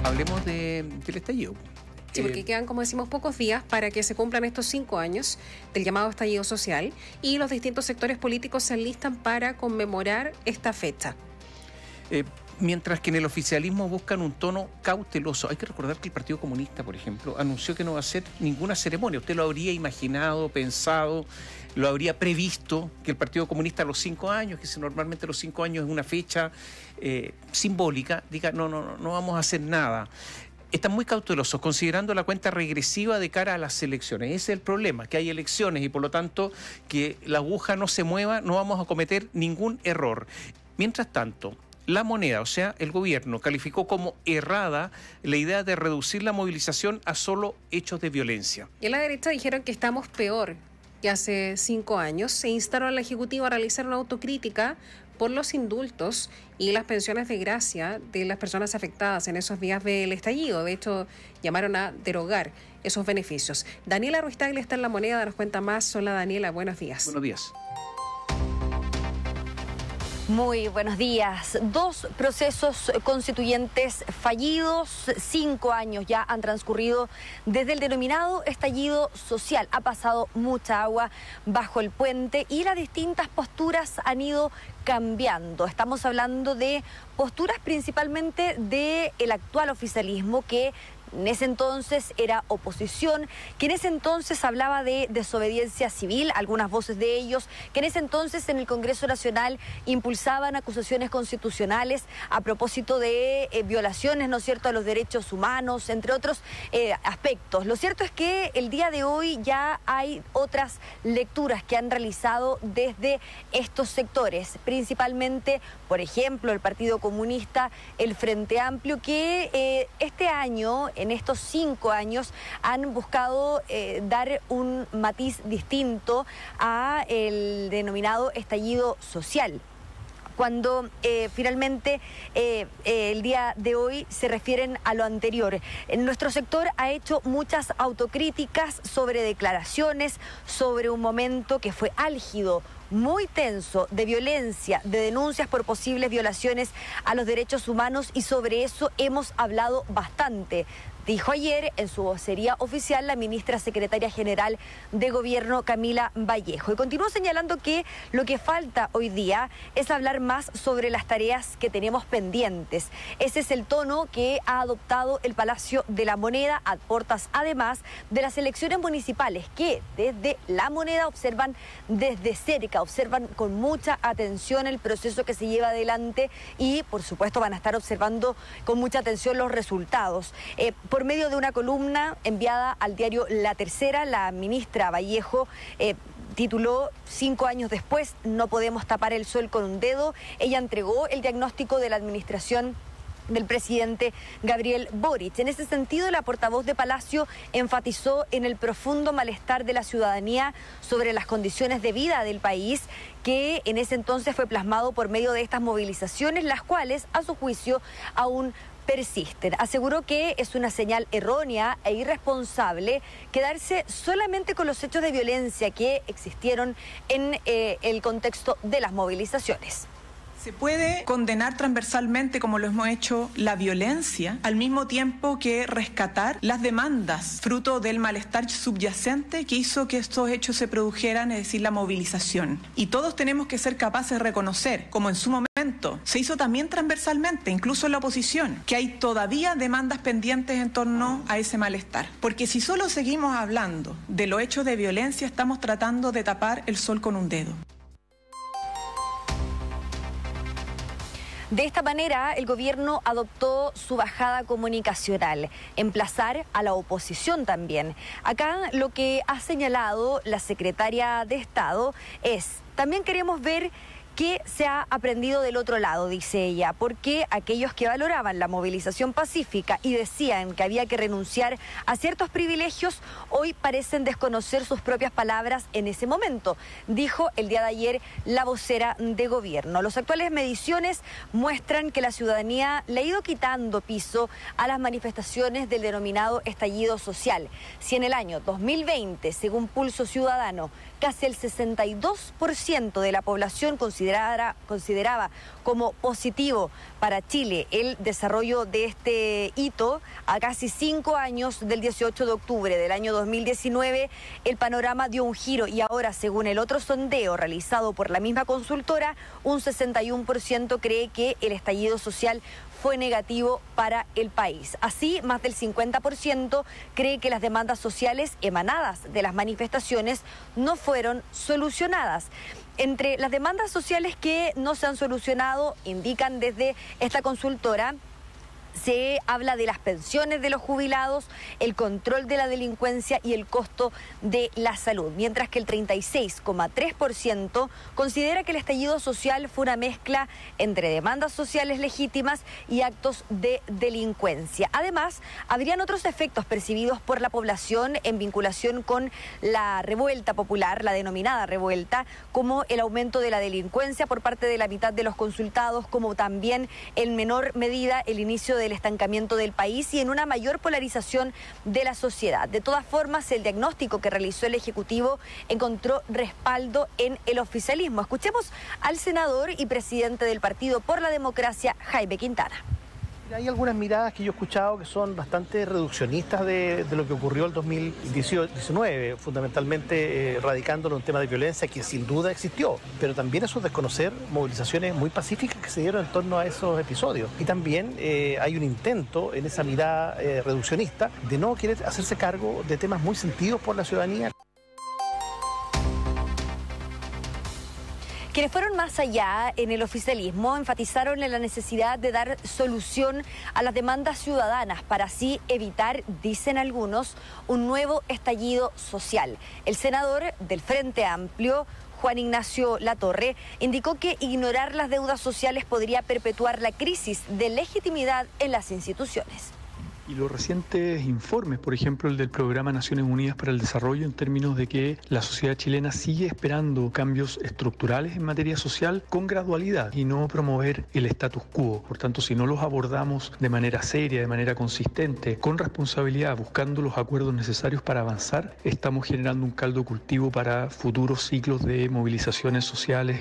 Hablemos del estallido. Sí, porque quedan, como decimos, pocos días para que se cumplan estos 5 años del llamado estallido social y los distintos sectores políticos se enlistan para conmemorar esta fecha. Mientras que en el oficialismo buscan un tono cauteloso. Hay que recordar que el Partido Comunista, por ejemplo, anunció que no va a hacer ninguna ceremonia. Usted lo habría imaginado, pensado, lo habría previsto, que el Partido Comunista a los 5 años, que si normalmente los 5 años es una fecha simbólica, diga no vamos a hacer nada. Están muy cautelosos, considerando la cuenta regresiva de cara a las elecciones. Ese es el problema, que hay elecciones y por lo tanto que la aguja no se mueva, no vamos a cometer ningún error. Mientras tanto, la moneda, o sea, el gobierno, calificó como errada la idea de reducir la movilización a solo hechos de violencia. Y en la derecha dijeron que estamos peor que hace 5 años. Se instaron al Ejecutivo a realizar una autocrítica por los indultos y las pensiones de gracia de las personas afectadas en esos días del estallido. De hecho, llamaron a derogar esos beneficios. Daniela Ruiz-Tagle está en La Moneda, nos cuenta más. Hola Daniela, buenos días. Buenos días. Muy buenos días. 2 procesos constituyentes fallidos, 5 años ya han transcurrido desde el denominado estallido social. Ha pasado mucha agua bajo el puente y las distintas posturas han ido cambiando. Estamos hablando de posturas principalmente del actual oficialismo, que en ese entonces era oposición, que en ese entonces hablaba de desobediencia civil, algunas voces de ellos, que en ese entonces en el Congreso Nacional impulsaban acusaciones constitucionales a propósito de violaciones, ¿no es cierto?, a los derechos humanos, entre otros aspectos. Lo cierto es que el día de hoy ya hay otras lecturas que han realizado desde estos sectores, principalmente, por ejemplo, el Partido Comunista, el Frente Amplio, que este año, en estos 5 años, han buscado dar un matiz distinto a el denominado estallido social. Cuando finalmente el día de hoy se refieren a lo anterior. Nuestro sector ha hecho muchas autocríticas sobre declaraciones, sobre un momento que fue álgido, muy tenso, de violencia, de denuncias por posibles violaciones a los derechos humanos, y sobre eso hemos hablado bastante. Dijo ayer en su vocería oficial la ministra secretaria general de Gobierno, Camila Vallejo. Y continuó señalando que lo que falta hoy día es hablar más sobre las tareas que tenemos pendientes. Ese es el tono que ha adoptado el Palacio de la Moneda, a puertas además de las elecciones municipales, que desde la Moneda observan desde cerca, observan con mucha atención el proceso que se lleva adelante y, por supuesto, van a estar observando con mucha atención los resultados. Por medio de una columna enviada al diario La Tercera, la ministra Vallejo tituló 5 años después, no podemos tapar el sol con un dedo. Ella entregó el diagnóstico de la administración del presidente Gabriel Boric. En ese sentido, la portavoz de Palacio enfatizó en el profundo malestar de la ciudadanía sobre las condiciones de vida del país, que en ese entonces fue plasmado por medio de estas movilizaciones, las cuales, a su juicio, aún persisten. Aseguró que es una señal errónea e irresponsable quedarse solamente con los hechos de violencia que existieron en el contexto de las movilizaciones. Se puede condenar transversalmente, como lo hemos hecho, la violencia, al mismo tiempo que rescatar las demandas, fruto del malestar subyacente que hizo que estos hechos se produjeran, es decir, la movilización. Y todos tenemos que ser capaces de reconocer, como en su momento se hizo también transversalmente, incluso en la oposición, que hay todavía demandas pendientes en torno a ese malestar. Porque si solo seguimos hablando de los hechos de violencia, estamos tratando de tapar el sol con un dedo. De esta manera, el gobierno adoptó su bajada comunicacional, emplazar a la oposición también. Acá lo que ha señalado la secretaria de Estado es: también queremos ver ¿qué se ha aprendido del otro lado?, dice ella, porque aquellos que valoraban la movilización pacífica y decían que había que renunciar a ciertos privilegios, hoy parecen desconocer sus propias palabras en ese momento, dijo el día de ayer la vocera de gobierno. Las actuales mediciones muestran que la ciudadanía le ha ido quitando piso a las manifestaciones del denominado estallido social. Si en el año 2020, según Pulso Ciudadano, casi el 62% de la población considera consideraba como positivo para Chile el desarrollo de este hito a casi 5 años del 18 de octubre del año 2019, el panorama dio un giro y ahora, según el otro sondeo realizado por la misma consultora, un 61% cree que el estallido social fue negativo para el país. Así, más del 50% cree que las demandas sociales emanadas de las manifestaciones no fueron solucionadas. Entre las demandas sociales que no se han solucionado, indican desde esta consultora, se habla de las pensiones de los jubilados, el control de la delincuencia y el costo de la salud, mientras que el 36,3% considera que el estallido social fue una mezcla entre demandas sociales legítimas y actos de delincuencia. Además, habrían otros efectos percibidos por la población en vinculación con la revuelta popular, la denominada revuelta, como el aumento de la delincuencia por parte de la mitad de los consultados, como también en menor medida el inicio del estancamiento del país y en una mayor polarización de la sociedad. De todas formas, el diagnóstico que realizó el Ejecutivo encontró respaldo en el oficialismo. Escuchemos al senador y presidente del Partido por la Democracia, Jaime Quintana. Hay algunas miradas que yo he escuchado que son bastante reduccionistas de lo que ocurrió el 2019, fundamentalmente radicándolo en un tema de violencia que sin duda existió, pero también eso es desconocer movilizaciones muy pacíficas que se dieron en torno a esos episodios. Y también hay un intento en esa mirada reduccionista de no querer hacerse cargo de temas muy sentidos por la ciudadanía. Quienes fueron más allá en el oficialismo enfatizaron en la necesidad de dar solución a las demandas ciudadanas para así evitar, dicen algunos, un nuevo estallido social. El senador del Frente Amplio, Juan Ignacio Latorre, indicó que ignorar las deudas sociales podría perpetuar la crisis de legitimidad en las instituciones. Y los recientes informes, por ejemplo el del Programa Naciones Unidas para el Desarrollo, en términos de que la sociedad chilena sigue esperando cambios estructurales en materia social con gradualidad y no promover el status quo. Por tanto, si no los abordamos de manera seria, de manera consistente, con responsabilidad, buscando los acuerdos necesarios para avanzar, estamos generando un caldo cultivo para futuros ciclos de movilizaciones sociales.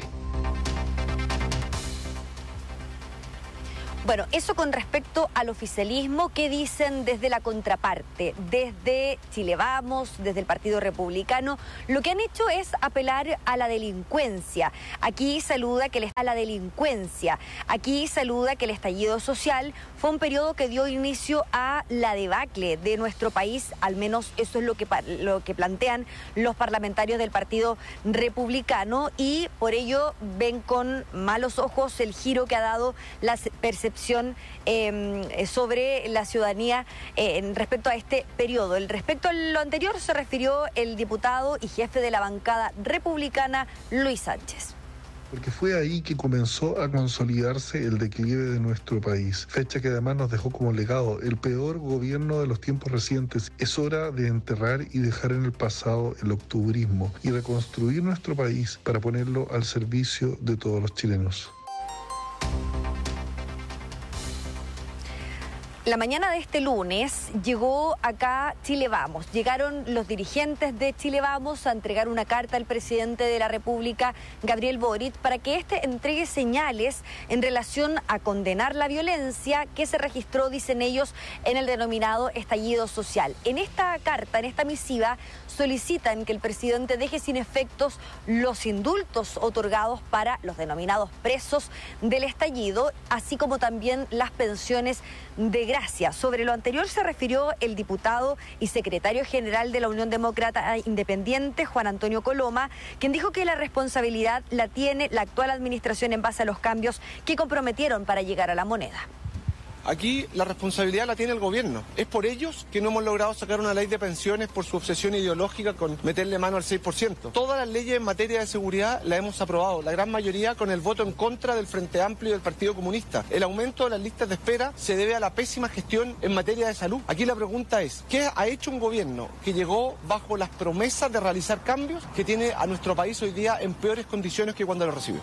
Bueno, eso con respecto al oficialismo. ¿Qué dicen desde la contraparte? Desde Chile Vamos, desde el Partido Republicano, lo que han hecho es apelar a la delincuencia. Aquí saluda que el estallido social fue un periodo que dio inicio a la debacle de nuestro país, al menos eso es lo que plantean los parlamentarios del Partido Republicano, y por ello ven con malos ojos el giro que ha dado la percepción sobre la ciudadanía respecto a este periodo. Respecto a lo anterior se refirió el diputado y jefe de la bancada republicana, Luis Sánchez. Porque fue ahí que comenzó a consolidarse el declive de nuestro país, fecha que además nos dejó como legado el peor gobierno de los tiempos recientes. Es hora de enterrar y dejar en el pasado el octubrismo y reconstruir nuestro país para ponerlo al servicio de todos los chilenos. La mañana de este lunes llegó acá Chile Vamos. Llegaron los dirigentes de Chile Vamos a entregar una carta al presidente de la República, Gabriel Boric, para que éste entregue señales en relación a condenar la violencia que se registró, dicen ellos, en el denominado estallido social. En esta carta, en esta misiva, solicitan que el presidente deje sin efectos los indultos otorgados para los denominados presos del estallido, así como también las pensiones de gracia. Sobre lo anterior se refirió el diputado y secretario general de la Unión Demócrata Independiente, Juan Antonio Coloma, quien dijo que la responsabilidad la tiene la actual administración en base a los cambios que comprometieron para llegar a la moneda. Aquí la responsabilidad la tiene el gobierno. Es por ellos que no hemos logrado sacar una ley de pensiones por su obsesión ideológica con meterle mano al 6%. Todas las leyes en materia de seguridad las hemos aprobado, la gran mayoría con el voto en contra del Frente Amplio y del Partido Comunista. El aumento de las listas de espera se debe a la pésima gestión en materia de salud. Aquí la pregunta es, ¿qué ha hecho un gobierno que llegó bajo las promesas de realizar cambios que tiene a nuestro país hoy día en peores condiciones que cuando lo recibió?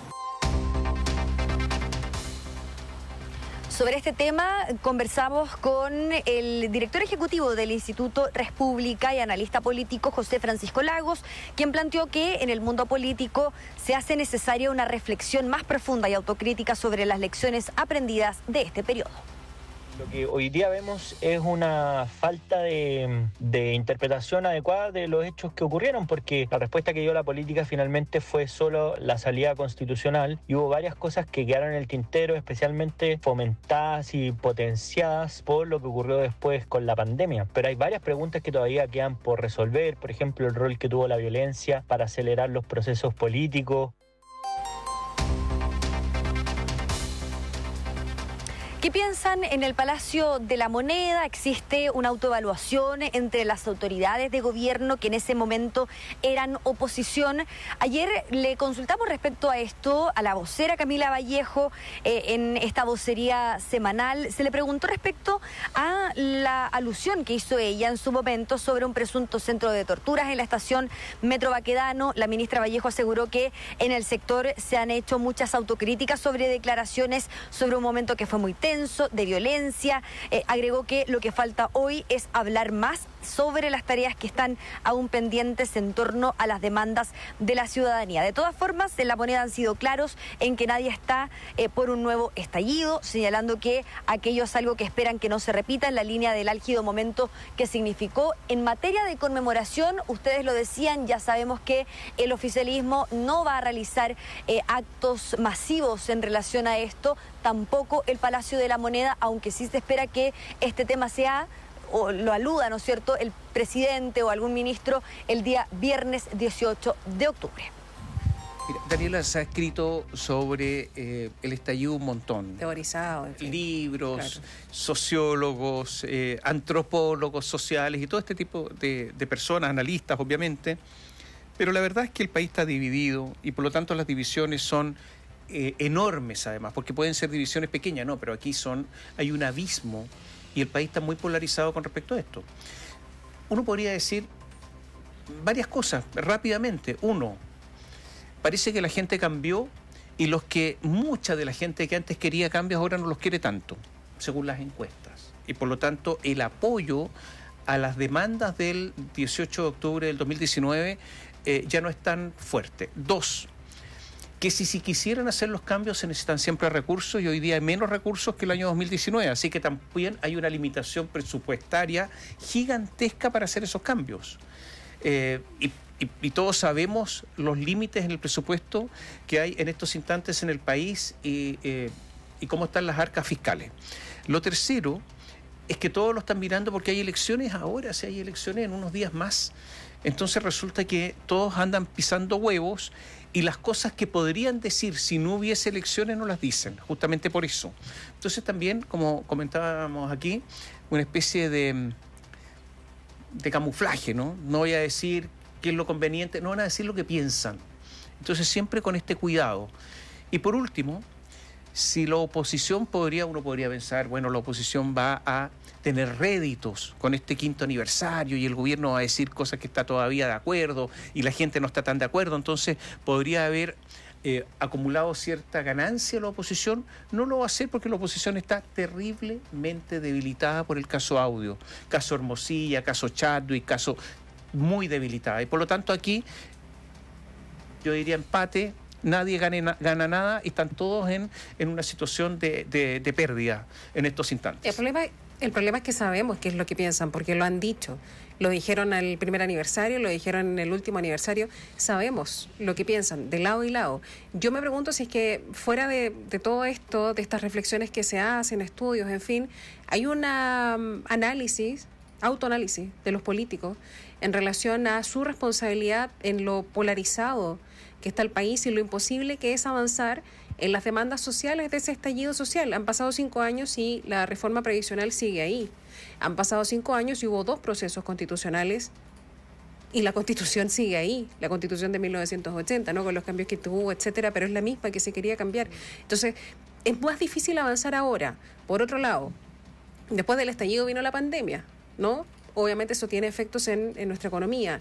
Sobre este tema conversamos con el director ejecutivo del Instituto República y analista político José Francisco Lagos, quien planteó que en el mundo político se hace necesaria una reflexión más profunda y autocrítica sobre las lecciones aprendidas de este periodo. Lo que hoy día vemos es una falta de interpretación adecuada de los hechos que ocurrieron, porque la respuesta que dio la política finalmente fue solo la salida constitucional y hubo varias cosas que quedaron en el tintero, especialmente fomentadas y potenciadas por lo que ocurrió después con la pandemia. Pero hay varias preguntas que todavía quedan por resolver, por ejemplo, el rol que tuvo la violencia para acelerar los procesos políticos. ¿Qué piensan en el Palacio de la Moneda? Existe una autoevaluación entre las autoridades de gobierno que en ese momento eran oposición. Ayer le consultamos respecto a esto a la vocera Camila Vallejo en esta vocería semanal. Se le preguntó respecto a la alusión que hizo ella en su momento sobre un presunto centro de torturas en la estación Metro Baquedano. La ministra Vallejo aseguró que en el sector se han hecho muchas autocríticas sobre declaraciones sobre un momento que fue muy tenso, de violencia. Agregó que lo que falta hoy es hablar más sobre las tareas que están aún pendientes en torno a las demandas de la ciudadanía. De todas formas, en La Moneda han sido claros en que nadie está por un nuevo estallido, señalando que aquello es algo que esperan que no se repita en la línea del álgido momento que significó. En materia de conmemoración, ustedes lo decían, ya sabemos que el oficialismo no va a realizar actos masivos en relación a esto, tampoco el Palacio de la Moneda, aunque sí se espera que este tema sea o lo aluda, ¿no es cierto?, el presidente o algún ministro el día viernes 18 de octubre. Mira, Daniela, se ha escrito sobre el estallido un montón. Teorizado. En fin. Libros, claro. Sociólogos, antropólogos sociales y todo este tipo de personas, analistas, obviamente. Pero la verdad es que el país está dividido y por lo tanto las divisiones son enormes además, porque pueden ser divisiones pequeñas, no, pero aquí hay un abismo y el país está muy polarizado con respecto a esto. Uno podría decir varias cosas rápidamente. Uno, parece que la gente cambió y mucha de la gente que antes quería cambios ahora no los quiere tanto, según las encuestas. Y por lo tanto el apoyo a las demandas del 18 de octubre del 2019 ya no es tan fuerte. Dos, que si quisieran hacer los cambios se necesitan siempre recursos y hoy día hay menos recursos que el año 2019, así que también hay una limitación presupuestaria gigantesca para hacer esos cambios. Y todos sabemos los límites en el presupuesto que hay en estos instantes en el país y cómo están las arcas fiscales. Lo tercero es que todos lo están mirando porque hay elecciones ahora, si hay elecciones en unos días más. Entonces resulta que todos andan pisando huevos y las cosas que podrían decir si no hubiese elecciones no las dicen, justamente por eso. Entonces también, como comentábamos aquí, una especie de camuflaje, ¿no? No voy a decir qué es lo conveniente, no van a decir lo que piensan. Entonces siempre con este cuidado. Y por último, si la oposición uno podría pensar, bueno, la oposición va a tener réditos con este 5º aniversario y el gobierno va a decir cosas que está todavía de acuerdo y la gente no está tan de acuerdo, entonces podría haber acumulado cierta ganancia la oposición. No lo va a hacer porque la oposición está terriblemente debilitada por el caso Audio, caso Hermosilla, caso Chadwick, caso muy debilitada. Y por lo tanto aquí yo diría empate. Nadie gana nada y están todos en una situación de pérdida en estos instantes. El problema es que sabemos qué es lo que piensan, porque lo han dicho. Lo dijeron al primer aniversario, lo dijeron en el último aniversario. Sabemos lo que piensan, de lado y lado. Yo me pregunto si es que fuera de todo esto, de estas reflexiones que se hacen, estudios, en fin, hay un autoanálisis de los políticos en relación a su responsabilidad en lo polarizado que está el país y lo imposible que es avanzar en las demandas sociales de ese estallido social. Han pasado 5 años y la reforma previsional sigue ahí. Han pasado 5 años y hubo 2 procesos constitucionales y la Constitución sigue ahí, la Constitución de 1980, ¿no?, con los cambios que tuvo, etcétera, pero es la misma que se quería cambiar. Entonces, es más difícil avanzar ahora. Por otro lado, después del estallido vino la pandemia, ¿no? Obviamente eso tiene efectos en nuestra economía.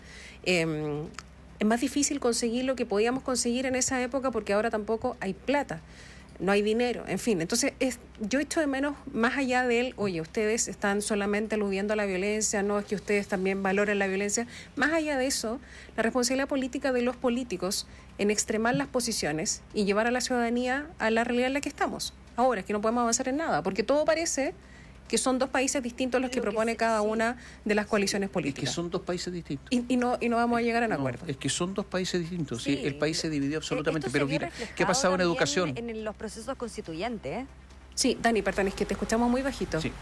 Es más difícil conseguir lo que podíamos conseguir en esa época porque ahora tampoco hay plata. no hay dinero, en fin. Entonces, yo echo de menos, más allá del, oye, ustedes están solamente aludiendo a la violencia, no es que ustedes también valoren la violencia, más allá de eso, la responsabilidad política de los políticos en extremar las posiciones y llevar a la ciudadanía a la realidad en la que estamos. Ahora, es que no podemos avanzar en nada, porque todo parece que son dos países distintos los que propone cada una de las coaliciones políticas. Es que son dos países distintos. Y no vamos a llegar a un acuerdo. Es que son dos países distintos. Sí, el país se dividió absolutamente. Esto Pero mira, ¿qué ha pasado en educación? En los procesos constituyentes. Sí, Dani, perdón, es que te escuchamos muy bajito. Sí.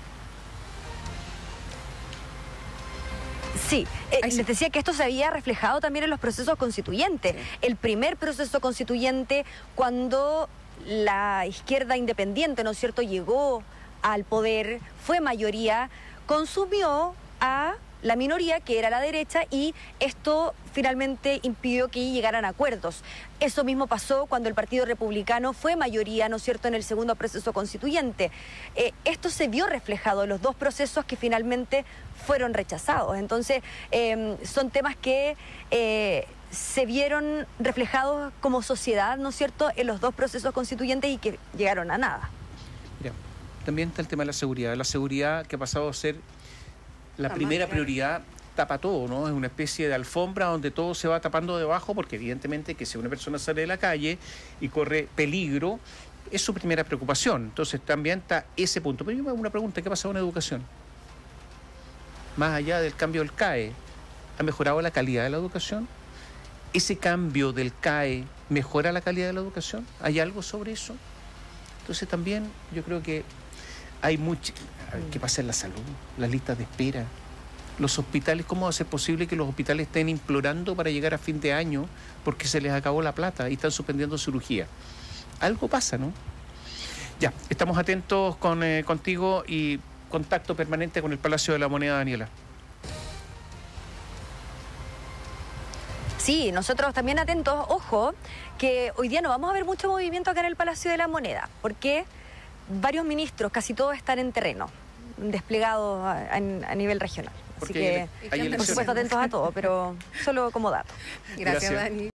Sí, les decía que esto se había reflejado también en los procesos constituyentes. Sí. El primer proceso constituyente, cuando la izquierda independiente, ¿no es cierto?, llegó al poder, fue mayoría, consumió a la minoría, que era la derecha, y esto finalmente impidió que llegaran a acuerdos. Eso mismo pasó cuando el Partido Republicano fue mayoría, ¿no es cierto?, en el segundo proceso constituyente. Esto se vio reflejado en los dos procesos que finalmente fueron rechazados. Entonces, son temas que se vieron reflejados como sociedad, ¿no es cierto?, en los dos procesos constituyentes y que llegaron a nada. Mira, también está el tema de la seguridad. La seguridad que ha pasado a ser la primera prioridad, tapa todo, ¿no? Es una especie de alfombra donde todo se va tapando debajo, porque evidentemente que si una persona sale de la calle y corre peligro, es su primera preocupación. Entonces también está ese punto. Pero yo me hago una pregunta, ¿qué ha pasado en educación? Más allá del cambio del CAE, ¿ha mejorado la calidad de la educación? ¿Ese cambio del CAE mejora la calidad de la educación? ¿Hay algo sobre eso? Entonces también yo creo que hay mucho. ¿Qué pasa en la salud? Las listas de espera. Los hospitales, ¿cómo va a ser posible que los hospitales estén implorando para llegar a fin de año porque se les acabó la plata y están suspendiendo cirugía? Algo pasa, ¿no? Ya, estamos atentos contigo y contacto permanente con el Palacio de la Moneda, Daniela. Sí, nosotros también atentos, ojo, que hoy día no vamos a ver mucho movimiento acá en el Palacio de la Moneda, porque varios ministros, casi todos están en terreno, desplegados a nivel regional. Así que, por supuesto, atentos a todo, pero solo como dato. Gracias, Dani.